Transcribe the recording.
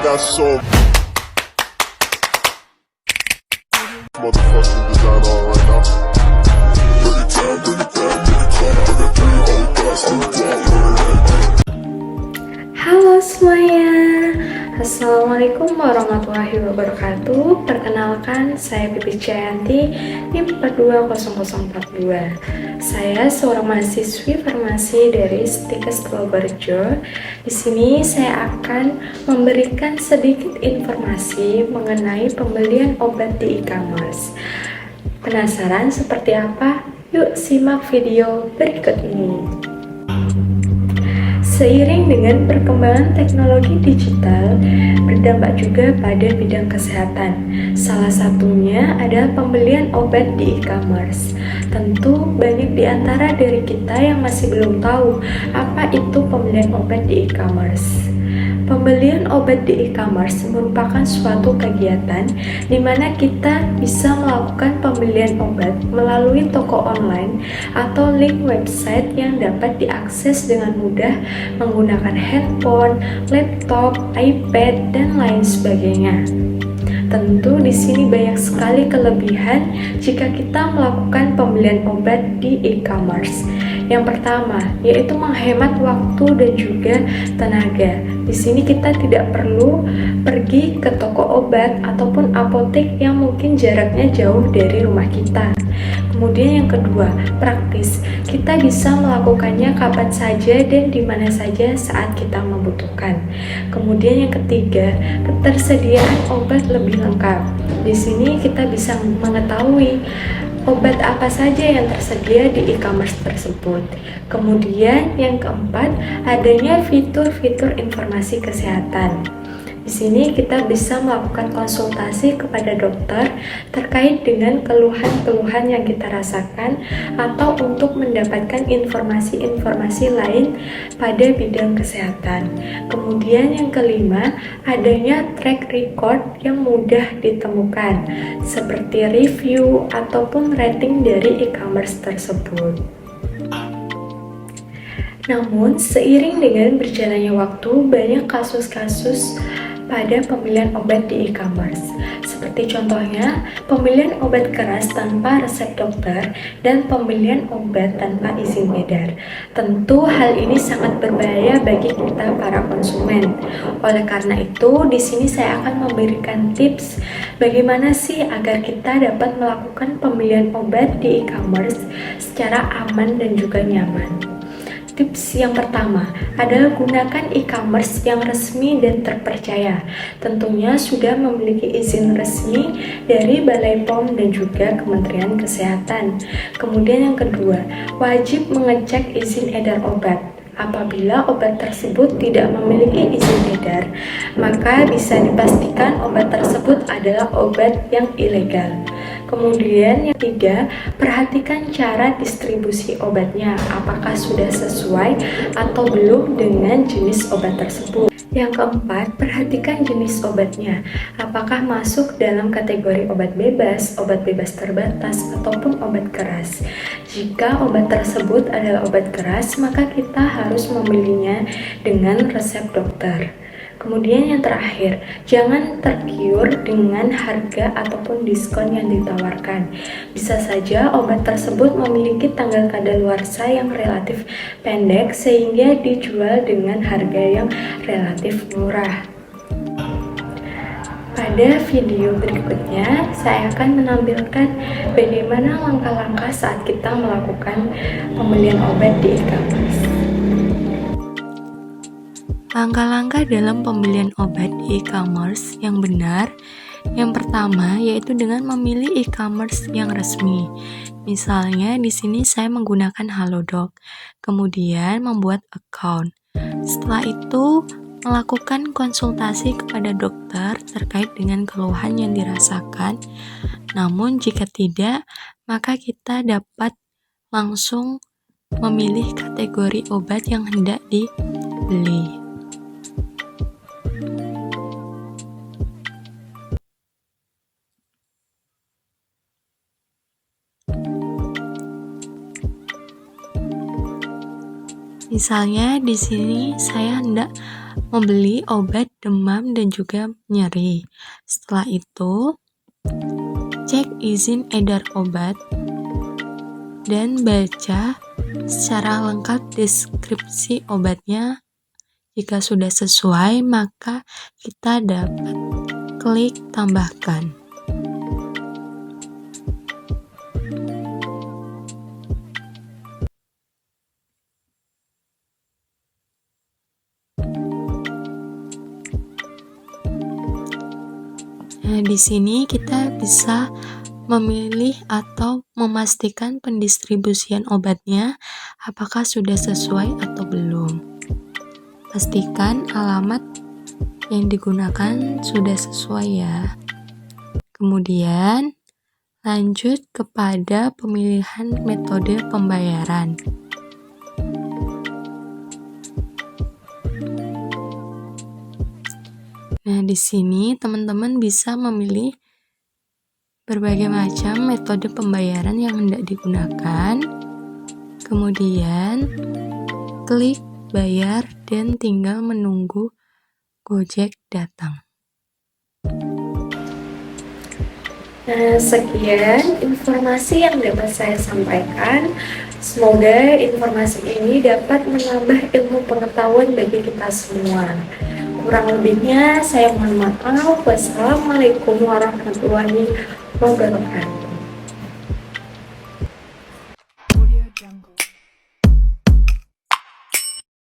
got some motherfucking design on right now. Bring it down, bring it down, bring it down. I got three old guys to Halo semuanya, Assalamualaikum warahmatullahi wabarakatuh. Perkenalkan, saya Pipi Jayanti, NIM 420042. Saya seorang mahasiswi farmasi dari Stikes Purworejo. Di sini saya akan memberikan sedikit informasi mengenai pembelian obat di e-commerce. Penasaran seperti apa? Yuk simak video berikut ini. Seiring dengan perkembangan teknologi digital, berdampak juga pada bidang kesehatan. Salah satunya adalah pembelian obat di e-commerce. Tentu banyak di antara dari kita yang masih belum tahu apa itu pembelian obat di e-commerce. Pembelian obat di e-commerce merupakan suatu kegiatan di mana kita bisa melakukan pembelian obat melalui toko online atau link website yang dapat diakses dengan mudah menggunakan handphone, laptop, iPad, dan lain sebagainya. Tentu di sini banyak sekali kelebihan jika kita melakukan pembelian obat di e-commerce. Yang pertama, yaitu menghemat waktu dan juga tenaga. Di sini kita tidak perlu pergi ke toko obat ataupun apotek yang mungkin jaraknya jauh dari rumah kita. Kemudian yang kedua, praktis. Kita bisa melakukannya kapan saja dan di mana saja saat kita membutuhkan. Kemudian yang ketiga, ketersediaan obat lebih lengkap. Di sini kita bisa mengetahui obat apa saja yang tersedia di e-commerce tersebut. Kemudian yang keempat, adanya fitur-fitur informasi kesehatan. Di sini kita bisa melakukan konsultasi kepada dokter terkait dengan keluhan-keluhan yang kita rasakan atau untuk mendapatkan informasi-informasi lain pada bidang kesehatan. Kemudian yang kelima, adanya track record yang mudah ditemukan seperti review ataupun rating dari e-commerce tersebut. Namun, seiring dengan berjalannya waktu, banyak kasus-kasus pada pembelian obat di e-commerce. Seperti contohnya, pembelian obat keras tanpa resep dokter dan pembelian obat tanpa izin edar. Tentu hal ini sangat berbahaya bagi kita para konsumen. Oleh karena itu, di sini saya akan memberikan tips bagaimana sih agar kita dapat melakukan pembelian obat di e-commerce secara aman dan juga nyaman. Tips yang pertama adalah gunakan e-commerce yang resmi dan terpercaya. Tentunya sudah memiliki izin resmi dari Balai POM dan juga Kementerian Kesehatan. Kemudian yang kedua, wajib mengecek izin edar obat. Apabila obat tersebut tidak memiliki izin edar, maka bisa dipastikan obat tersebut adalah obat yang ilegal. Kemudian yang ketiga, perhatikan cara distribusi obatnya, apakah sudah sesuai atau belum dengan jenis obat tersebut. Yang keempat, perhatikan jenis obatnya, apakah masuk dalam kategori obat bebas terbatas, ataupun obat keras. Jika obat tersebut adalah obat keras, maka kita harus membelinya dengan resep dokter. Kemudian yang terakhir, jangan tergiur dengan harga ataupun diskon yang ditawarkan. Bisa saja obat tersebut memiliki tanggal kadaluarsa yang relatif pendek sehingga dijual dengan harga yang relatif murah. Pada video berikutnya, saya akan menampilkan bagaimana langkah-langkah saat kita melakukan pembelian obat di e-commerce. Langkah-langkah dalam pembelian obat di e-commerce yang benar. Yang pertama yaitu dengan memilih e-commerce yang resmi. Misalnya di sini saya menggunakan Halodoc. Kemudian membuat account. Setelah itu melakukan konsultasi kepada dokter terkait dengan keluhan yang dirasakan. Namun jika tidak, maka kita dapat langsung memilih kategori obat yang hendak dibeli. Misalnya di sini saya hendak membeli obat demam dan juga nyeri. Setelah itu, cek izin edar obat dan baca secara lengkap deskripsi obatnya. Jika sudah sesuai, maka kita dapat klik tambahkan. Nah, di sini kita bisa memilih atau memastikan pendistribusian obatnya apakah sudah sesuai atau belum. Pastikan alamat yang digunakan sudah sesuai ya. Kemudian lanjut kepada pemilihan metode pembayaran. Nah, di sini teman-teman bisa memilih berbagai macam metode pembayaran yang hendak digunakan. Kemudian klik bayar dan tinggal menunggu Gojek datang. Nah, sekian informasi yang dapat saya sampaikan. Semoga informasi ini dapat menambah ilmu pengetahuan bagi kita semua. Kurang lebihnya saya mohon maaf. Wassalamualaikum warahmatullahi wabarakatuh.